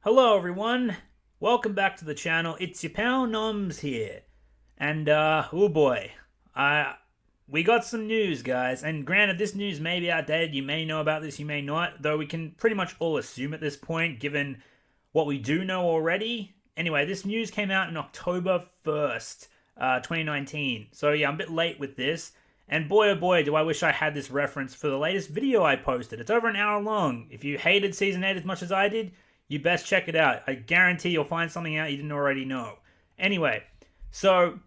Hello, everyone. Welcome back to the channel. It's your pal Noms here, and oh boy, I we got some news, guys. And granted, this news may be outdated. You may know about this, you may not. Though we can pretty much all assume at this point, given what we do know already. Anyway, this news came out in October 1st, 2019. So yeah, I'm a bit late with this. And boy, oh boy, do I wish I had this reference for the latest video I posted. It's over an hour long. If you hated Season 8 as much as I did, you best check it out. I guarantee you'll find something out you didn't already know. Anyway, so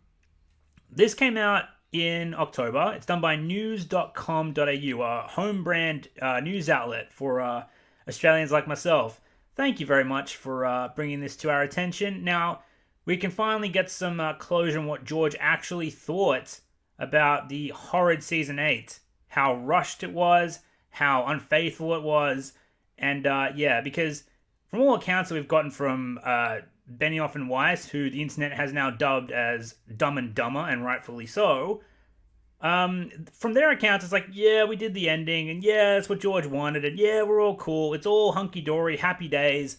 this came out in October. It's done by news.com.au, a home brand news outlet for Australians like myself. Thank you very much for bringing this to our attention. Now, we can finally get some closure on what George actually thought about the horrid Season 8. How rushed it was, how unfaithful it was, and yeah, because from all accounts that we've gotten from Benioff and Weiss, who the internet has now dubbed as Dumb and Dumber, and rightfully so, from their accounts, it's like, yeah, we did the ending, and yeah, that's what George wanted, and yeah, we're all cool. It's all hunky-dory, happy days.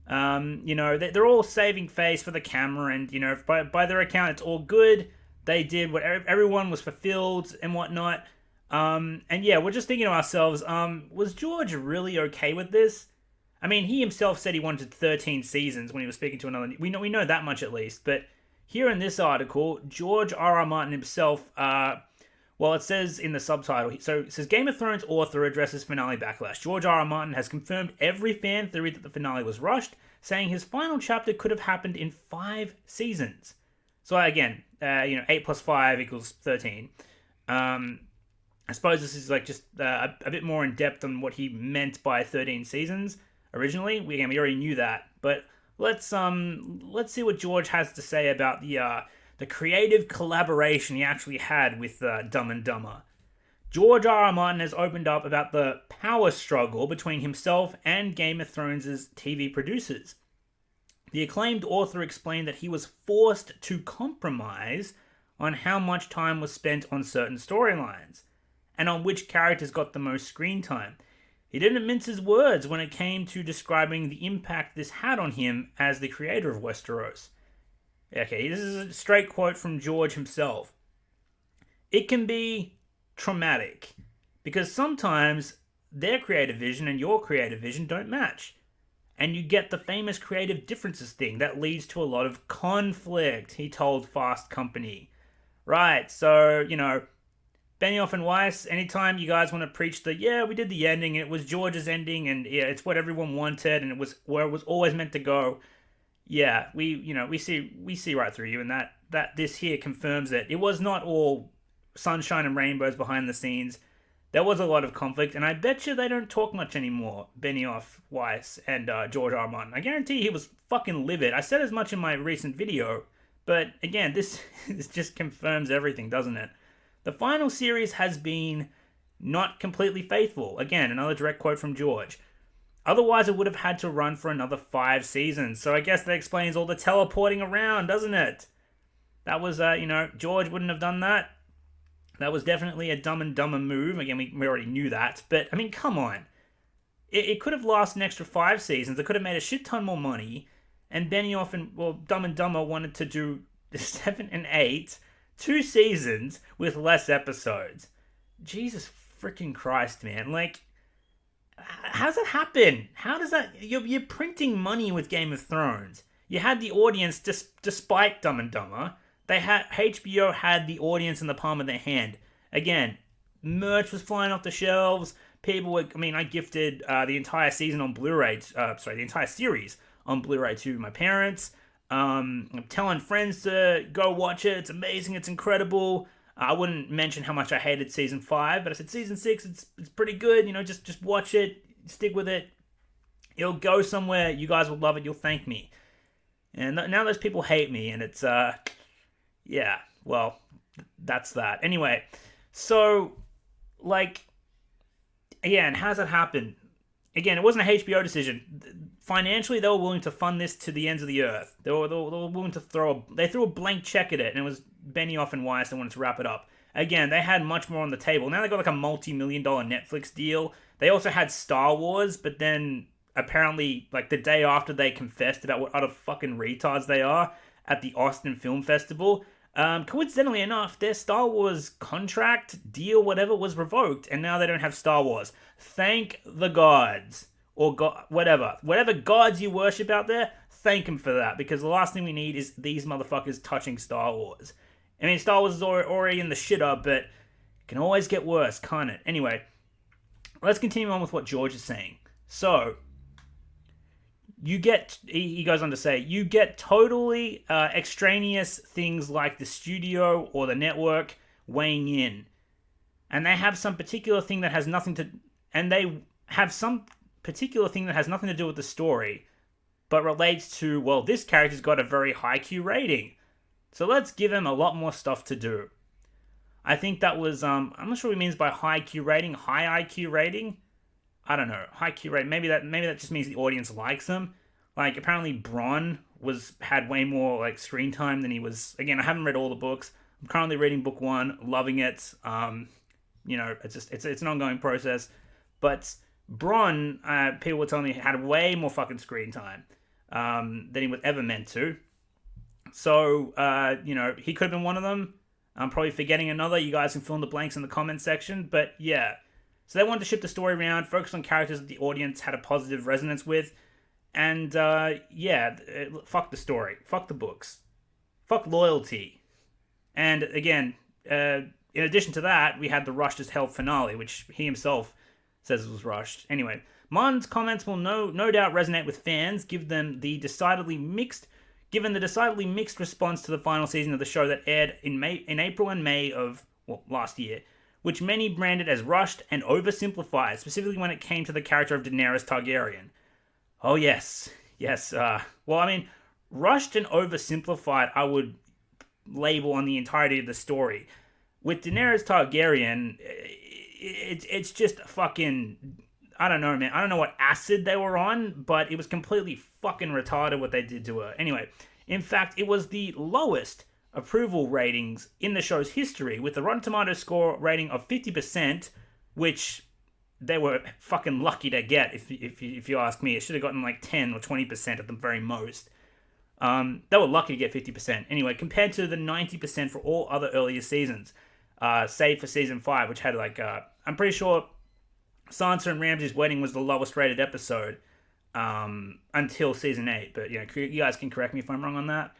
They're all saving face for the camera, and, by their account, it's all good. They did what everyone was fulfilled and whatnot. And yeah, we're just thinking to ourselves, was George really okay with this? I mean, he himself said he wanted 13 seasons when he was speaking to another. We know that much at least. But here in this article, George R. R. Martin himself, well, it says in the subtitle, so it says Game of Thrones author addresses finale backlash. George R. R. Martin has confirmed every fan theory that the finale was rushed, saying his final chapter could have happened in 5 seasons. So again, 8 plus 5 equals 13. I suppose this is like just a bit more in depth on what he meant by 13 seasons. Originally, we already knew that, but let's see what George has to say about the creative collaboration he actually had with Dumb and Dumber. George R. R. Martin has opened up about the power struggle between himself and Game of Thrones' TV producers. The acclaimed author explained that he was forced to compromise on how much time was spent on certain storylines, and on which characters got the most screen time. He didn't mince his words when it came to describing the impact this had on him as the creator of Westeros. Okay, this is a straight quote from George himself. It can be traumatic, because sometimes their creative vision and your creative vision don't match. And you get the famous creative differences thing that leads to a lot of conflict, he told Fast Company. Right, so, Benioff and Weiss, anytime you guys want to preach we did the ending, and it was George's ending, and yeah, it's what everyone wanted, and it was where it was always meant to go. Yeah, we see right through you, and that this here confirms it. It was not all sunshine and rainbows behind the scenes. There was a lot of conflict, and I bet you they don't talk much anymore, Benioff, Weiss, and George R. R. Martin. I guarantee he was fucking livid. I said as much in my recent video, but again, this just confirms everything, doesn't it? The final series has been not completely faithful. Again, another direct quote from George. Otherwise, it would have had to run for another 5 seasons. So I guess that explains all the teleporting around, doesn't it? That was, George wouldn't have done that. That was definitely a Dumb and Dumber move. Again, we already knew that. But, I mean, come on. It could have lasted an extra 5 seasons. It could have made a shit ton more money. And Benioff and, Dumb and Dumber wanted to do 7 and 8... 2 seasons with less episodes. Jesus freaking Christ, man. Like, how does that happen? How does that... You're printing money with Game of Thrones. You had the audience despite Dumb and Dumber. HBO had the audience in the palm of their hand. Again, merch was flying off the shelves. People were... I gifted the entire season on Blu-ray... the entire series on Blu-ray to my parents. I'm telling friends to go watch it. It's amazing. It's incredible. I wouldn't mention how much I hated season 5, but I said season 6, it's pretty good. Just watch it. Stick with it. It'll go somewhere. You guys will love it. You'll thank me. And now those people hate me, and it's, yeah, well, that's that. Anyway, so, again, how does that happen? Again, it wasn't a HBO decision. Financially, they were willing to fund this to the ends of the earth. They were willing to throw a blank check at it, and it was Benioff and Weiss that wanted to wrap it up. Again, they had much more on the table. Now they got like a multi-million-dollar Netflix deal. They also had Star Wars, but then apparently, like, the day after they confessed about what utter fucking retards they are at the Austin Film Festival. Coincidentally enough, their Star Wars contract, deal, whatever, was revoked, and now they don't have Star Wars. Thank the gods. Or God, whatever gods you worship out there, thank them for that, because the last thing we need is these motherfuckers touching Star Wars. I mean, Star Wars is already in the shitter, but it can always get worse, can't it? Anyway, let's continue on with what George is saying. So, he goes on to say, you get totally extraneous things like the studio or the network weighing in. And they have some particular thing that has nothing to do with the story, but relates to, well, this character's got a very high Q rating, so let's give him a lot more stuff to do. I think that was, I'm not sure what he means by high Q rating, high IQ rating. I don't know, high Q rating. Maybe that just means the audience likes him. Like, apparently Bronn had way more like screen time than he was. Again, I haven't read all the books. I'm currently reading book 1, loving it. It's an ongoing process, but Bronn, people were telling me, had way more fucking screen time than he was ever meant to. So, he could have been one of them. I'm probably forgetting another. You guys can fill in the blanks in the comment section. But, yeah. So they wanted to shift the story around, focus on characters that the audience had a positive resonance with. And, fuck the story. Fuck the books. Fuck loyalty. And, again, in addition to that, we had the rushed as hell finale, which he himself says it was rushed. Anyway, Martin's comments will no doubt resonate with fans, given the decidedly mixed response to the final season of the show that aired in April and May of last year, which many branded as rushed and oversimplified, specifically when it came to the character of Daenerys Targaryen. Oh yes. Rushed and oversimplified I would label on the entirety of the story. With Daenerys Targaryen, it's just fucking, I don't know, man. I don't know what acid they were on, but it was completely fucking retarded what they did to her. Anyway, in fact, it was the lowest approval ratings in the show's history, with the Rotten Tomatoes score rating of 50%, which they were fucking lucky to get, if you ask me. It should have gotten like 10 or 20% at the very most. They were lucky to get 50%. Anyway, compared to the 90% for all other earlier seasons, save for season 5, which had like, I'm pretty sure Sansa and Ramsay's wedding was the lowest rated episode until season 8. But, you guys can correct me if I'm wrong on that.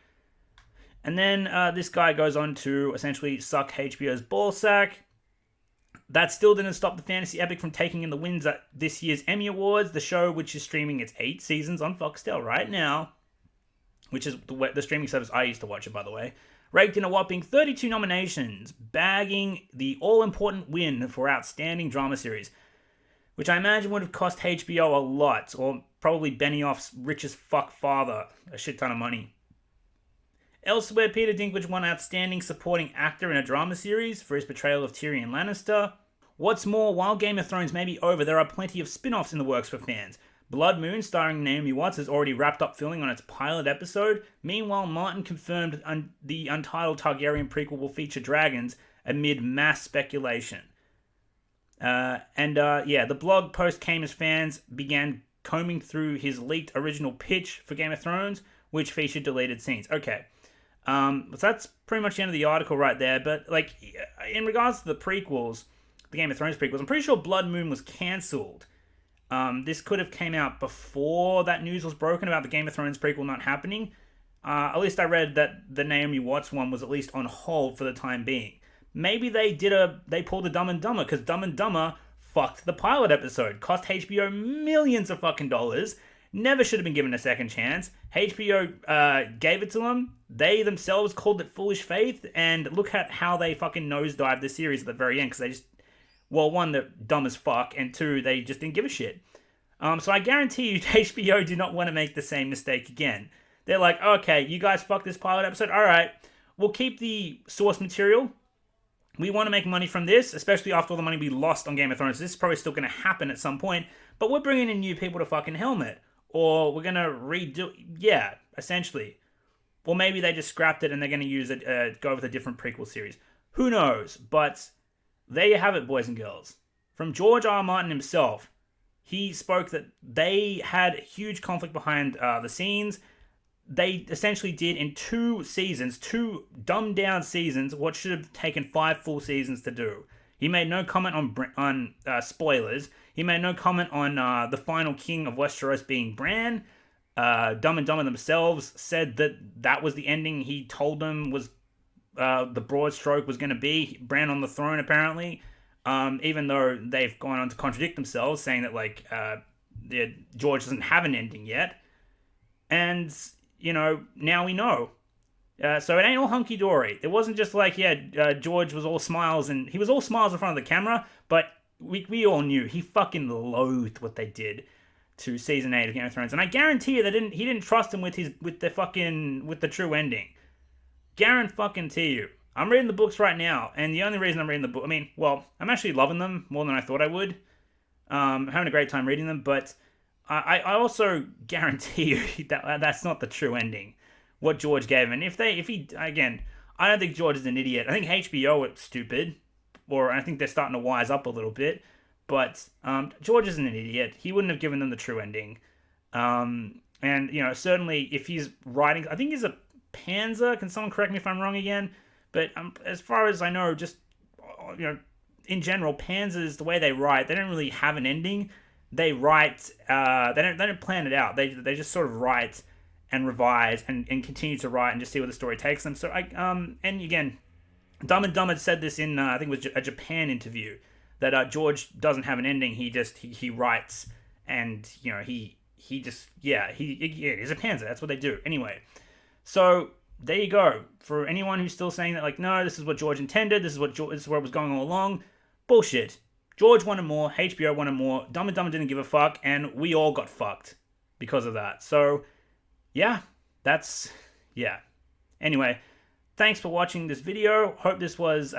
And then this guy goes on to essentially suck HBO's ballsack. That still didn't stop the fantasy epic from taking in the wins at this year's Emmy Awards. The show, which is streaming its 8 seasons on Foxtel right now, which is the streaming service I used to watch it, by the way, raked in a whopping 32 nominations, bagging the all-important win for Outstanding Drama Series, which I imagine would have cost HBO a lot, or probably Benioff's rich as fuck father a shit ton of money. Elsewhere, Peter Dinklage won Outstanding Supporting Actor in a Drama Series for his portrayal of Tyrion Lannister. What's more, while Game of Thrones may be over, there are plenty of spin-offs in the works for fans. Blood Moon, starring Naomi Watts, has already wrapped up filming on its pilot episode. Meanwhile, Martin confirmed the untitled Targaryen prequel will feature dragons amid mass speculation. The blog post came as fans began combing through his leaked original pitch for Game of Thrones, which featured deleted scenes. Okay. So that's pretty much the end of the article right there. But, like, in regards to the prequels, the Game of Thrones prequels, I'm pretty sure Blood Moon was cancelled. This could have came out before that news was broken about the Game of Thrones prequel not happening. At least I read that the Naomi Watts one was at least on hold for the time being. Maybe they pulled a Dumb and Dumber, because Dumb and Dumber fucked the pilot episode, cost HBO millions of fucking dollars, never should have been given a second chance. HBO gave it to them. They themselves called it foolish faith, and look at how they fucking nosedived the series at the very end, because they just, well, one, they're dumb as fuck, and two, they just didn't give a shit. So I guarantee you HBO do not want to make the same mistake again. They're like, okay, you guys fucked this pilot episode, alright, we'll keep the source material. We want to make money from this, especially after all the money we lost on Game of Thrones. This is probably still going to happen at some point, but we're bringing in new people to fucking helm it. Or we're going to redo, yeah, essentially. Or maybe they just scrapped it and they're going to use it, go with a different prequel series. Who knows? But there you have it, boys and girls. From George R. R. Martin himself, he spoke that they had huge conflict behind the scenes. They essentially did in 2 seasons, 2 dumbed down seasons, what should have taken 5 full seasons to do. He made no comment on spoilers. He made no comment on the final king of Westeros being Bran. Dumb and Dumber themselves said that was the ending he told them was the broad stroke was going to be. Bran on the throne, apparently. Even though they've gone on to contradict themselves, saying that George doesn't have an ending yet. And now we know. So it ain't all hunky-dory. It wasn't just George was all smiles, and he was all smiles in front of the camera, but we all knew he fucking loathed what they did to season 8 of Game of Thrones. And I guarantee you he didn't trust him with the true ending. Guarantee you. I'm reading the books right now, and the only reason I'm reading the book, I'm actually loving them more than I thought I would. I'm having a great time reading them, but I also guarantee you that's not the true ending. What George gave him. And I don't think George is an idiot. I think HBO is stupid, or I think they're starting to wise up a little bit. But George isn't an idiot. He wouldn't have given them the true ending. And certainly if he's writing, I think he's a Panzer. Can someone correct me if I'm wrong again? But as far as I know, just in general, Panzers, the way they write, they don't really have an ending. They write. They don't plan it out. They just sort of write and revise and continue to write and just see where the story takes them. So and again, Dumb and Dumber said this in I think it was a Japan interview that George doesn't have an ending. He writes and he's a Panzer. That's what they do anyway. So there you go. For anyone who's still saying that no, this is what George intended. This is where it was going all along. Bullshit. George wanted more. HBO wanted more. Dumb and Dumber didn't give a fuck, and we all got fucked because of that. So yeah, Anyway, thanks for watching this video. Hope this was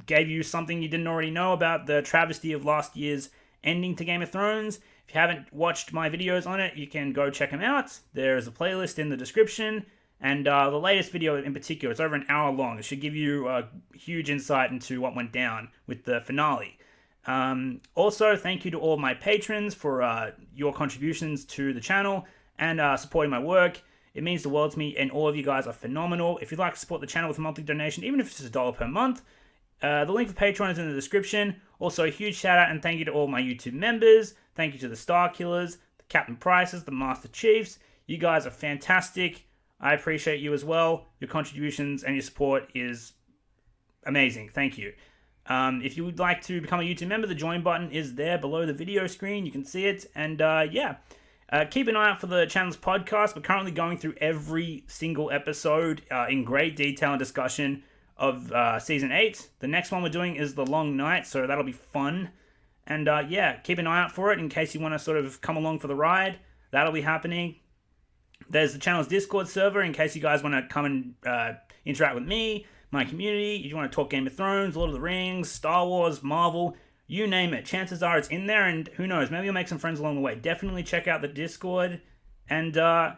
gave you something you didn't already know about the travesty of last year's ending to Game of Thrones. If you haven't watched my videos on it, you can go check them out. There's a playlist in the description. And the latest video in particular, it's over an hour long. It should give you a huge insight into what went down with the finale. Also, thank you to all my patrons for your contributions to the channel and supporting my work. It means the world to me, and all of you guys are phenomenal. If you'd like to support the channel with a monthly donation, even if it's just $1 per month, the link for Patreon is in the description. Also, a huge shout out and thank you to all my YouTube members. Thank you to the Star Killers, the Captain Prices, the Master Chiefs. You guys are fantastic. I appreciate you as well. Your contributions and your support is amazing. Thank you. If you would like to become a YouTube member, the join button is there below the video screen. You can see it. And keep an eye out for the channel's podcast. We're currently going through every single episode in great detail and discussion of Season 8. The next one we're doing is The Long Night, so that'll be fun. And keep an eye out for it in case you want to sort of come along for the ride. That'll be happening. There's the channel's Discord server in case you guys want to come and interact with me, my community. If you want to talk Game of Thrones, Lord of the Rings, Star Wars, Marvel, you name it. Chances are it's in there, and who knows, maybe you'll make some friends along the way. Definitely check out the Discord. And I'm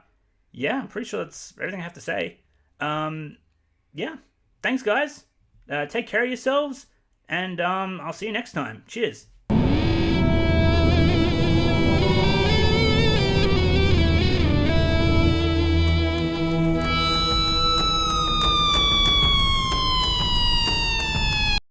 pretty sure that's everything I have to say. Thanks guys. Take care of yourselves, and I'll see you next time. Cheers.